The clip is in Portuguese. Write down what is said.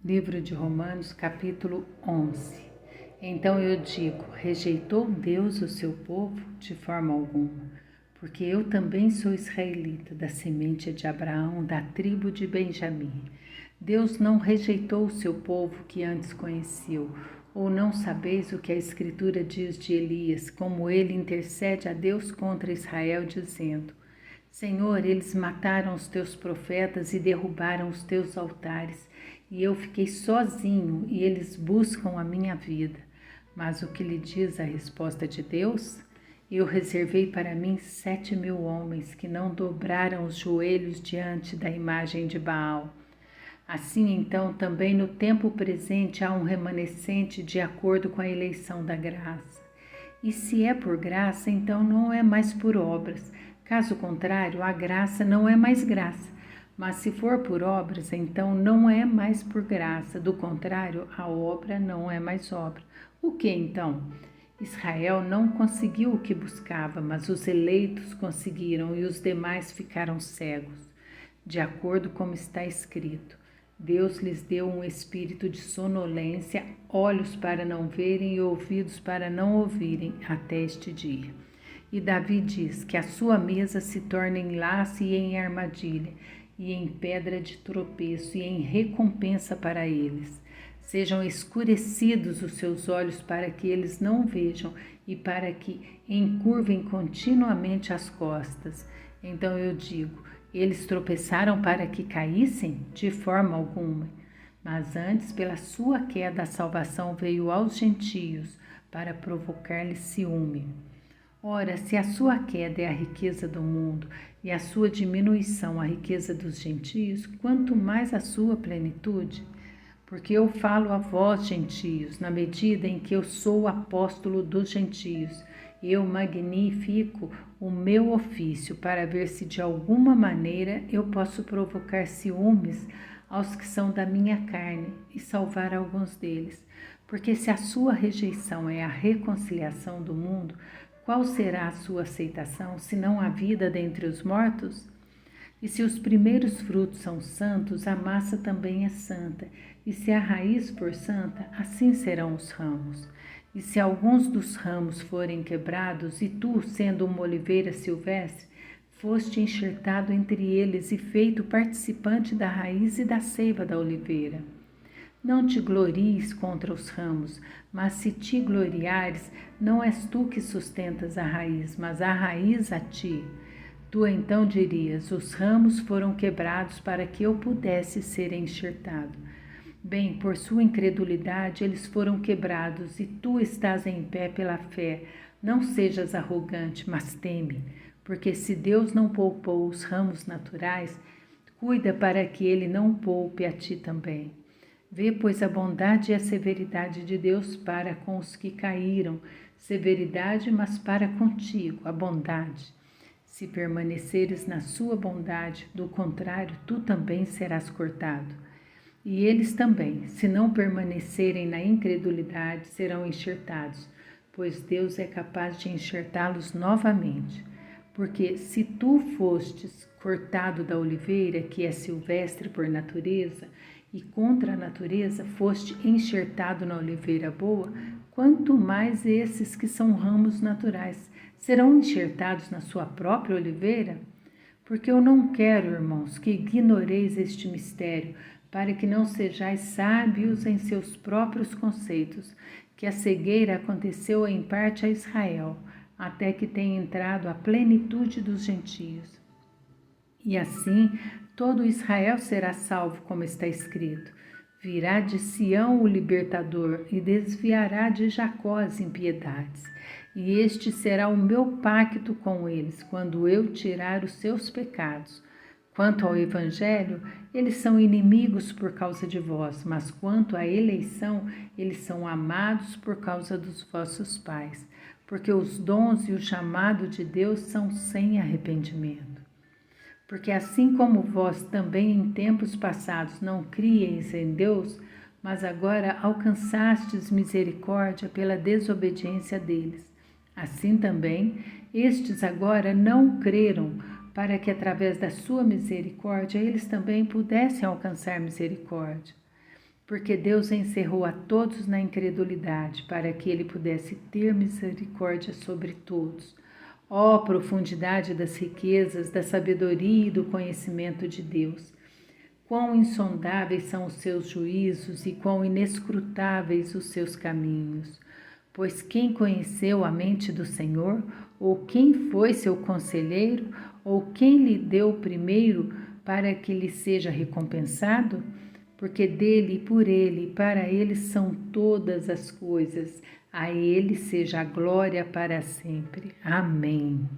Livro de Romanos, capítulo 11. Então eu digo, rejeitou Deus o seu povo? De forma alguma, porque eu também sou israelita, da semente de Abraão, da tribo de Benjamim. Deus não rejeitou o seu povo que antes conheceu, ou não sabeis o que a Escritura diz de Elias, como ele intercede a Deus contra Israel, dizendo: Senhor, eles mataram os teus profetas e derrubaram os teus altares, e eu fiquei sozinho, e eles buscam a minha vida. Mas o que lhe diz a resposta de Deus? Eu reservei para mim 7.000 homens que não dobraram os joelhos diante da imagem de Baal. Assim, então, também no tempo presente há um remanescente de acordo com a eleição da graça. E se é por graça, então não é mais por obras. Caso contrário, a graça não é mais graça. Mas se for por obras, então não é mais por graça. Do contrário, a obra não é mais obra. O que então? Israel não conseguiu o que buscava, mas os eleitos conseguiram e os demais ficaram cegos. De acordo com como está escrito, Deus lhes deu um espírito de sonolência, olhos para não verem e ouvidos para não ouvirem, até este dia. E Davi diz que a sua mesa se torna em laço e em armadilha, e em pedra de tropeço, e em recompensa para eles. Sejam escurecidos os seus olhos para que eles não vejam, e para que encurvem continuamente as costas. Então eu digo, eles tropeçaram para que caíssem? De forma alguma. Mas antes, pela sua queda, a salvação veio aos gentios, para provocar-lhes ciúme. Ora, se a sua queda é a riqueza do mundo e a sua diminuição a riqueza dos gentios, quanto mais a sua plenitude? Porque eu falo a vós, gentios, na medida em que eu sou o apóstolo dos gentios, eu magnifico o meu ofício para ver se de alguma maneira eu posso provocar ciúmes aos que são da minha carne e salvar alguns deles. Porque se a sua rejeição é a reconciliação do mundo, qual será a sua aceitação, senão a vida dentre os mortos? E se os primeiros frutos são santos, a massa também é santa. E se a raiz for santa, assim serão os ramos. E se alguns dos ramos forem quebrados, e tu, sendo uma oliveira silvestre, foste enxertado entre eles e feito participante da raiz e da seiva da oliveira. Não te glories contra os ramos, mas se te gloriares, não és tu que sustentas a raiz, mas a raiz a ti. Tu então dirias, os ramos foram quebrados para que eu pudesse ser enxertado. Bem, por sua incredulidade eles foram quebrados, e tu estás em pé pela fé. Não sejas arrogante, mas teme, porque se Deus não poupou os ramos naturais, cuida para que ele não poupe a ti também. Vê, pois, a bondade e a severidade de Deus para com os que caíram, severidade, mas para contigo, a bondade. Se permaneceres na sua bondade, do contrário, tu também serás cortado. E eles também, se não permanecerem na incredulidade, serão enxertados, pois Deus é capaz de enxertá-los novamente. Porque se tu fostes cortado da oliveira, que é silvestre por natureza, e contra a natureza foste enxertado na oliveira boa, quanto mais esses que são ramos naturais serão enxertados na sua própria oliveira? Porque eu não quero, irmãos, que ignoreis este mistério, para que não sejais sábios em seus próprios conceitos, que a cegueira aconteceu em parte a Israel, até que tenha entrado a plenitude dos gentios. E assim todo Israel será salvo, como está escrito. Virá de Sião o libertador e desviará de Jacó as impiedades. E este será o meu pacto com eles, quando eu tirar os seus pecados. Quanto ao Evangelho, eles são inimigos por causa de vós, mas quanto à eleição, eles são amados por causa dos vossos pais, porque os dons e o chamado de Deus são sem arrependimento. Porque assim como vós também em tempos passados não crieis em Deus, mas agora alcançastes misericórdia pela desobediência deles, assim também estes agora não creram, para que através da sua misericórdia eles também pudessem alcançar misericórdia. porque Deus encerrou a todos na incredulidade, para que ele pudesse ter misericórdia sobre todos. Ó profundidade das riquezas, da sabedoria e do conhecimento de Deus! Quão insondáveis são os seus juízos e quão inescrutáveis os seus caminhos! Pois quem conheceu a mente do Senhor? Ou quem foi seu conselheiro? Ou quem lhe deu primeiro para que lhe seja recompensado? Porque dele, por ele e para ele são todas as coisas. A ele seja a glória para sempre. Amém.